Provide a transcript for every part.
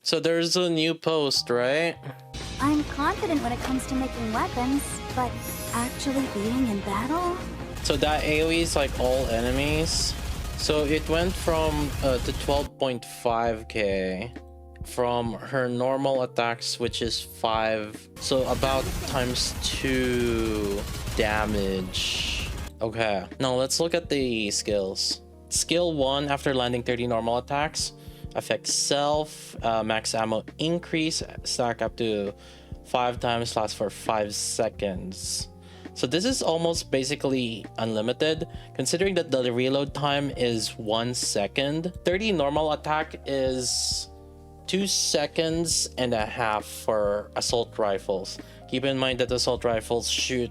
So there's a new post, right? I'm confident when it comes to making weapons, but actually being in battle? So that AoE is like all enemies. So it went from to 12.5k from her normal attacks, which is 5. So about times 2 damage. Okay, now let's look at the skills. Skill 1, after landing 30 normal attacks, affects self, max ammo increase, stack up to 5 times, lasts for 5 seconds. So this is almost basically unlimited, considering that the reload time is 1 second. 30 normal attack is 2.5 seconds for assault rifles. Keep in mind that assault rifles shoot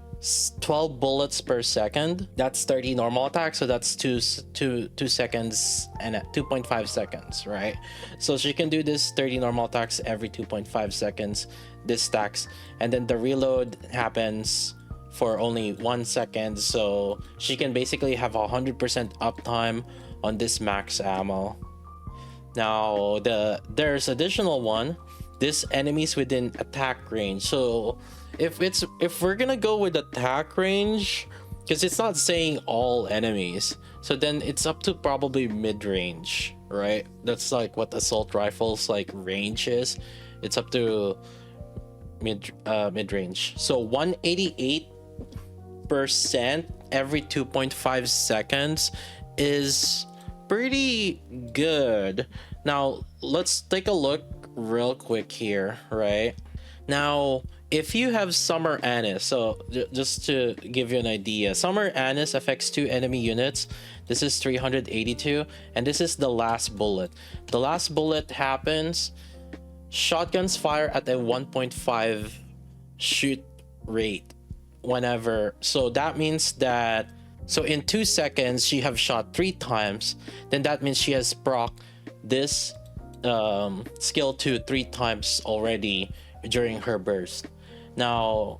12 bullets per second. That's 30 normal attack, so that's 2 seconds and 2.5 seconds, right? So she can do this 30 normal attacks every 2.5 seconds. This stacks, and then the reload happens for only 1 second, so she can basically have 100% uptime on this max ammo. Now there's additional one, this enemies within attack range. So if we're gonna go with attack range, because it's not saying all enemies, so then it's up to probably mid-range, right? That's like what assault rifles like range is. It's up to mid-range. So 188% every 2.5 seconds is pretty good. Now let's take a look real quick here, right? Now if you have Summer Anise, so just to give you an idea, Summer Anise affects 2 enemy units. This is 382, and this is the last bullet. The last bullet happens, shotguns fire at a 1.5 shoot rate whenever. So that means that, so in 2 seconds she have shot 3 times, then that means she has proc this skill 2 3 times already during her burst. Now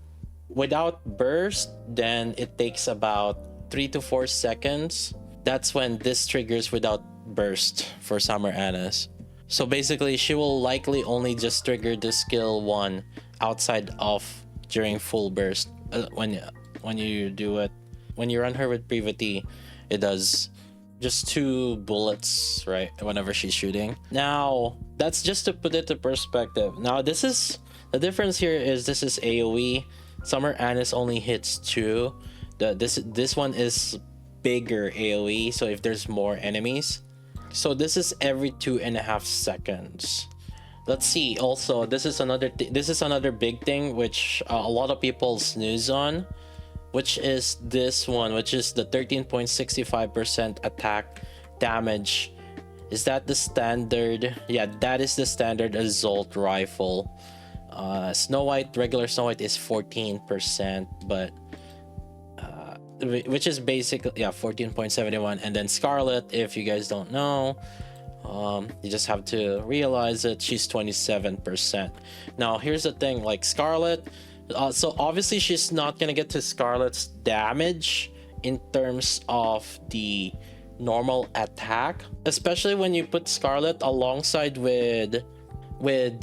without burst, then it takes about 3 to 4 seconds. That's when this triggers without burst for Summer Anise. So basically she will likely only just trigger the skill 1 outside of during full burst. When you do it, when you run her with Privity, it does just 2 bullets, right, whenever she's shooting. Now that's just to put it to perspective. Now this is the difference here, is this is AoE. Summer Anise only hits 2. This one is bigger AoE, so if there's more enemies. So this is every 2.5 seconds. Let's see. Also, this is another big thing which a lot of people snooze on, which is this one, which is the 13.65% attack damage. Is that the standard? Yeah, that is the standard assault rifle. Snow White, regular Snow White is 14%, but which is basically, yeah, 14.71. And then Scarlet, if you guys don't know, you just have to realize it, she's 27%. Now here's the thing, like Scarlet, so obviously she's not gonna get to Scarlet's damage in terms of the normal attack, especially when you put Scarlet alongside with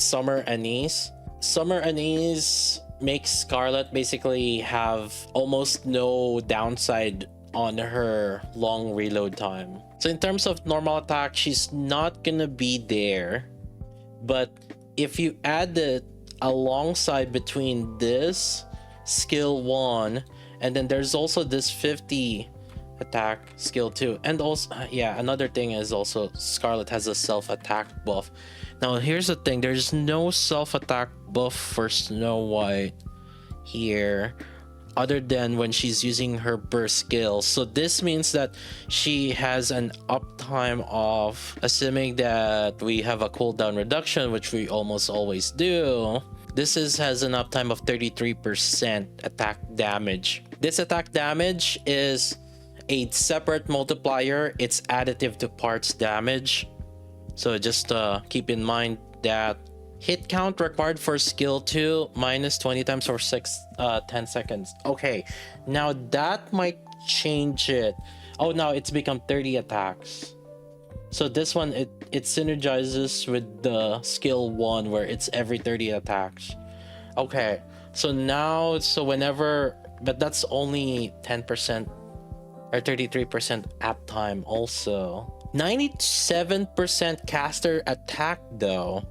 Summer Anise. Summer Anise makes Scarlet basically have almost no downside on her long reload time. So in terms of normal attack, she's not gonna be there, but if you add it alongside between this skill 1, and then there's also this 50 attack skill 2, and also, yeah, another thing is also Scarlet has a self-attack buff. Now here's the thing, there's no self-attack buff for Snow White here other than when she's using her burst skill. So this means that she has an uptime of, assuming that we have a cooldown reduction, which we almost always do, this has an uptime of 33% attack damage. This attack damage is a separate multiplier, it's additive to parts damage. So just keep in mind that hit count required for skill 2 minus 20 times for 10 seconds. Okay, now that might change it. Oh, now it's become 30 attacks. So this one, it synergizes with the skill 1 where it's every 30 attacks. Okay, so now, so whenever, but that's only 10% or 33% app time also. 97% caster attack though.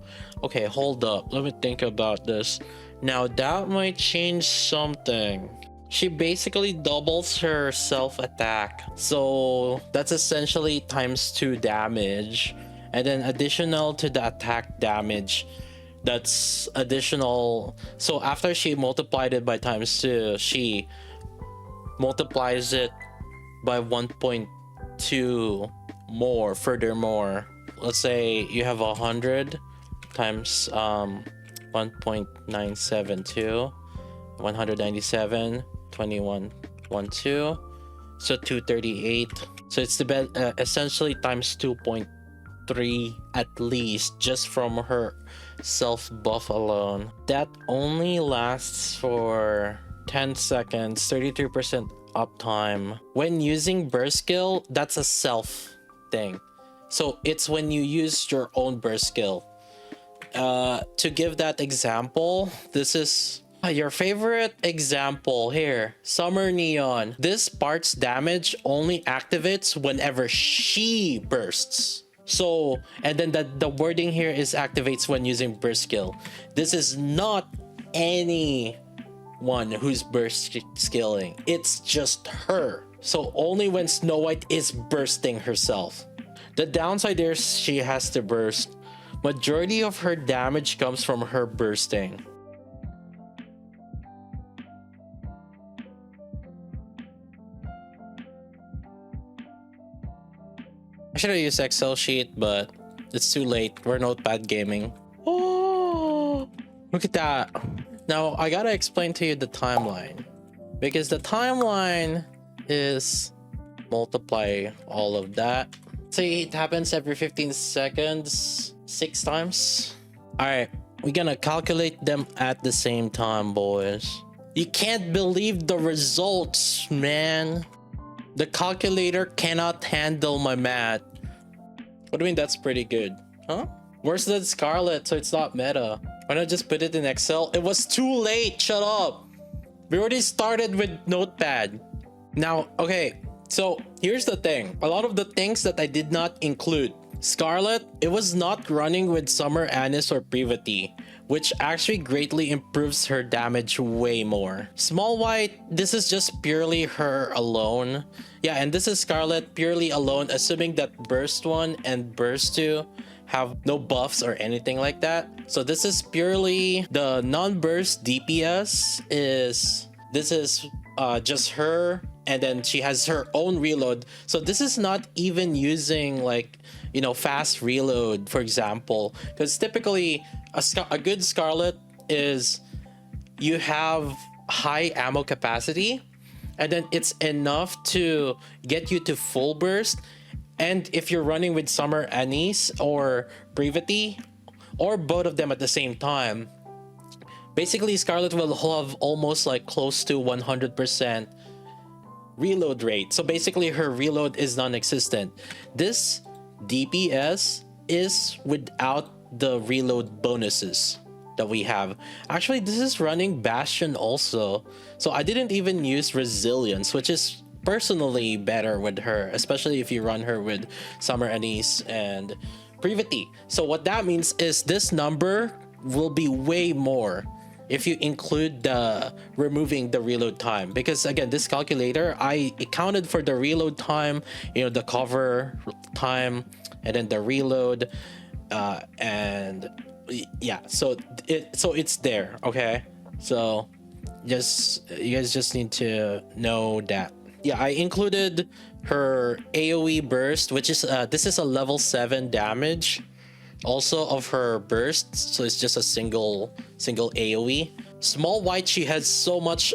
Okay, hold up. Let me think about this. Now that might change something. She basically doubles her self attack. So that's essentially times 2 damage. And then additional to the attack damage, that's additional. So after she multiplied it by times 2, she multiplies it by 1.2 more. Furthermore, let's say you have 100 times 1.972, 197, 2112, so 238. So it's the essentially times 2.3 at least, just from her self buff alone. That only lasts for 10 seconds, 33% uptime. When using burst skill, that's a self thing. So it's when you use your own burst skill. To give that example, this is your favorite example here, Summer Neon. This part's damage only activates whenever she bursts. So, and then the wording here is activates when using burst skill. This is not anyone who's burst skilling. It's just her. So only when Snow White is bursting herself. The downside is she has to burst. Majority of her damage comes from her bursting. I should have used Excel sheet, but it's too late. We're notepad gaming. Oh, look at that. Now I gotta explain to you the timeline, because the timeline is multiply all of that. See, it happens every 15 seconds, 6 times. All right, we're gonna calculate them at the same time, boys. You can't believe the results, man. The calculator cannot handle my math. What do you mean that's pretty good? Huh? Worse than Scarlet, so it's not meta. Why not just put it in Excel? It was too late, shut up. We already started with Notepad. Now, okay, so here's the thing. A lot of the things that I did not include. Scarlet, it was not running with Summer Anis or Privity, which actually greatly improves her damage way more. Small White, this is just purely her alone. Yeah, and this is Scarlet purely alone, assuming that Burst 1 and Burst 2 have no buffs or anything like that. So this is purely the non-burst DPS is, this is just her, and then she has her own reload. So this is not even using like, you know, fast reload, for example, because typically a good Scarlet is you have high ammo capacity, and then it's enough to get you to full burst. And if you're running with Summer Anis or Privity, or both of them at the same time, basically Scarlet will have almost like close to 100% reload rate. So basically her reload is non-existent. This DPS is without the reload bonuses that we have. Actually, this is running Bastion also. So I didn't even use Resilience, which is personally better with her, especially if you run her with Summer Anis and Privity. So what that means is this number will be way more if you include the removing the reload time, because again, this calculator, I accounted for the reload time, you know, the cover time, and then the reload, and yeah, so it's there. Okay, so you guys just need to know that. Yeah, I included her AoE burst, which is this is a level 7 damage also of her bursts, so it's just a single AoE. Small White, she has so much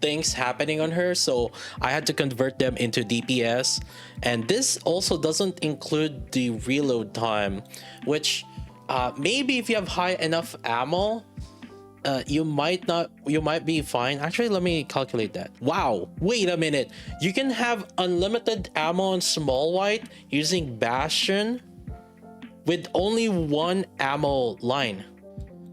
things happening on her, so I had to convert them into DPS. And this also doesn't include the reload time, which maybe if you have high enough ammo, you might not, you might be fine. Actually, let me calculate that. Wow, wait a minute. You can have unlimited ammo on Small White using Bastion with only one ammo line.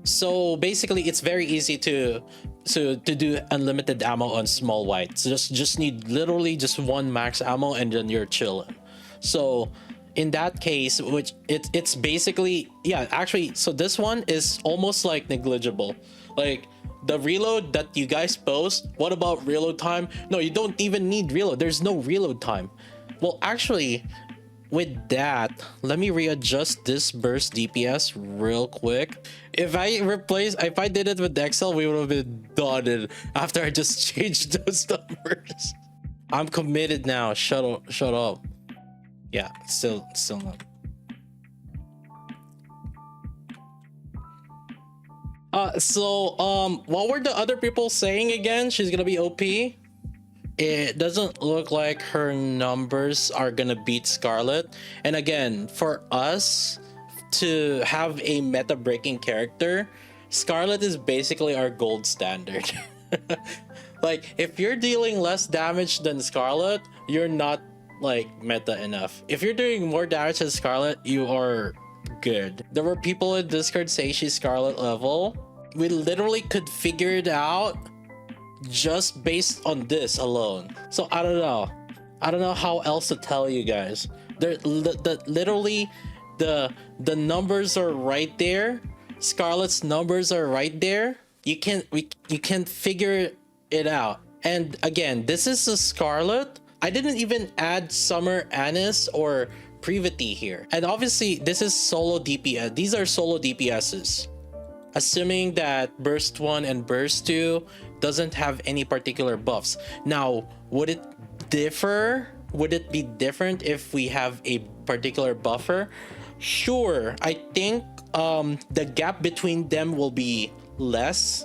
So basically it's very easy to do unlimited ammo on Small White. So just need literally just one max ammo and then you're chilling. So in that case, which it's basically, yeah, actually, so this one is almost like negligible. Like the reload that you guys post, what about reload time? No, you don't even need reload. There's no reload time. Well, actually, with that, let me readjust this burst DPS real quick. If I did it with Excel, we would have been done after I just changed those numbers. I'm committed now. Shut up. Yeah, still not. What were the other people saying again? She's gonna be OP. It doesn't look like her numbers are gonna beat Scarlet. And again, for us to have a meta breaking character, Scarlet is basically our gold standard. Like, if you're dealing less damage than Scarlet, you're not like meta enough. If you're doing more damage than Scarlet, you are good. There were people in Discord saying she's Scarlet level. We literally could figure it out just based on this alone. So I don't know how else to tell you guys. Literally the numbers are right there. Scarlet's numbers are right there. You can figure it out. And again, this is a Scarlet. I didn't even add Summer Anise or Privity here. And obviously this is solo DPS. These are solo DPSs. Assuming that burst 1 and burst 2 doesn't have any particular buffs. Now, would it differ? Would it be different if we have a particular buffer? Sure, I think the gap between them will be less,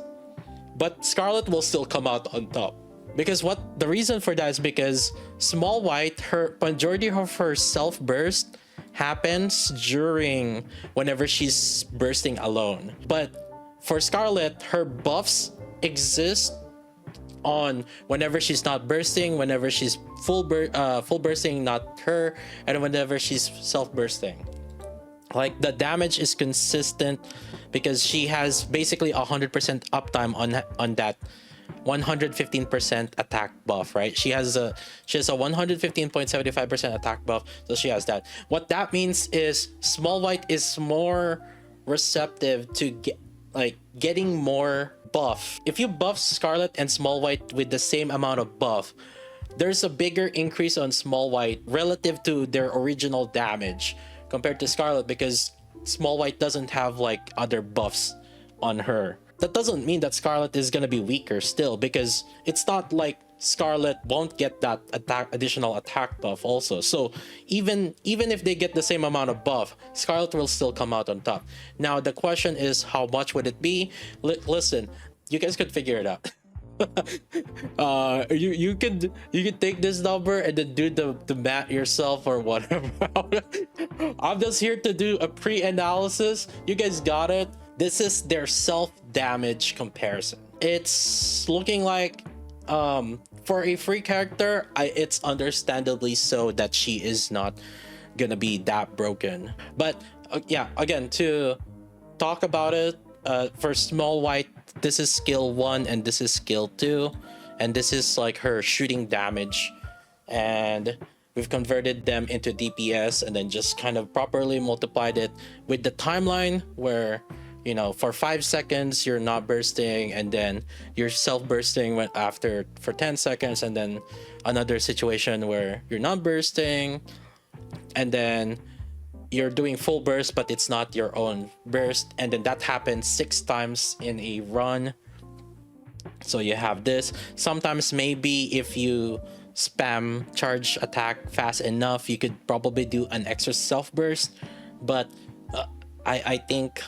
but Scarlet will still come out on top. Because the reason for that is because Small White, her majority of her self burst happens during whenever she's bursting alone. But for Scarlet, her buffs exist on whenever she's not bursting, whenever she's full bursting, not her, and whenever she's self bursting. Like, the damage is consistent because she has basically 100% uptime on that 115% attack buff, right? She has a 115.75% attack buff, so she has that. What that means is Small White is more receptive to getting more buff. If you buff Scarlet and Small White with the same amount of buff, there's a bigger increase on Small White relative to their original damage compared to Scarlet, because Small White doesn't have like other buffs on her. That doesn't mean that Scarlet is gonna be weaker still, because it's not like Scarlet won't get that additional attack buff also. So even if they get the same amount of buff, Scarlet will still come out on top. Now the question is, how much would it be? Listen, you guys could figure it out. You could take this number and then do the math yourself or whatever. I'm just here to do a pre-analysis. You guys got it. This is their self-damage comparison. It's looking like for a free character, it's understandably so that she is not gonna be that broken. But yeah, again, to talk about it, for Small White, this is skill 1 and this is skill 2, and this is like her shooting damage, and we've converted them into DPS and then just kind of properly multiplied it with the timeline where, you know, for 5 seconds you're not bursting, and then you're self bursting after for 10 seconds, and then another situation where you're not bursting, and then you're doing full burst but it's not your own burst, and then that happens 6 times in a run. So you have this. Sometimes maybe if you spam charge attack fast enough, you could probably do an extra self burst, but I think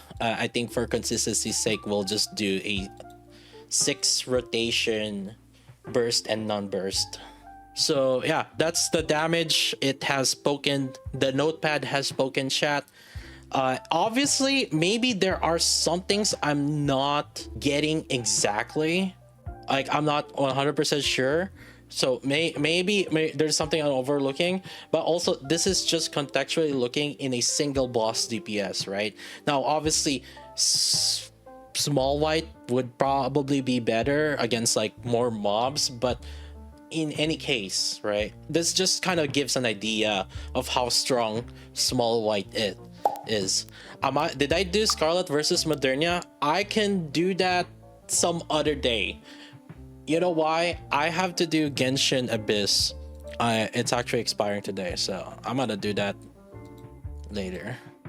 for consistency's sake we'll just do a 6 rotation burst and non-burst. So yeah, that's the damage. It has spoken. The notepad has spoken, chat. Obviously, maybe there are some things I'm not getting exactly. Like, I'm not 100% sure. So maybe there's something I'm overlooking, but also this is just contextually looking in a single boss DPS, right? Now, obviously, small white would probably be better against like more mobs, but in any case, right, this just kind of gives an idea of how strong small white it is. Did I do Scarlet versus Modernia? I can do that some other day. You know why? I have to do Genshin Abyss. It's actually expiring today, so I'm gonna do that later.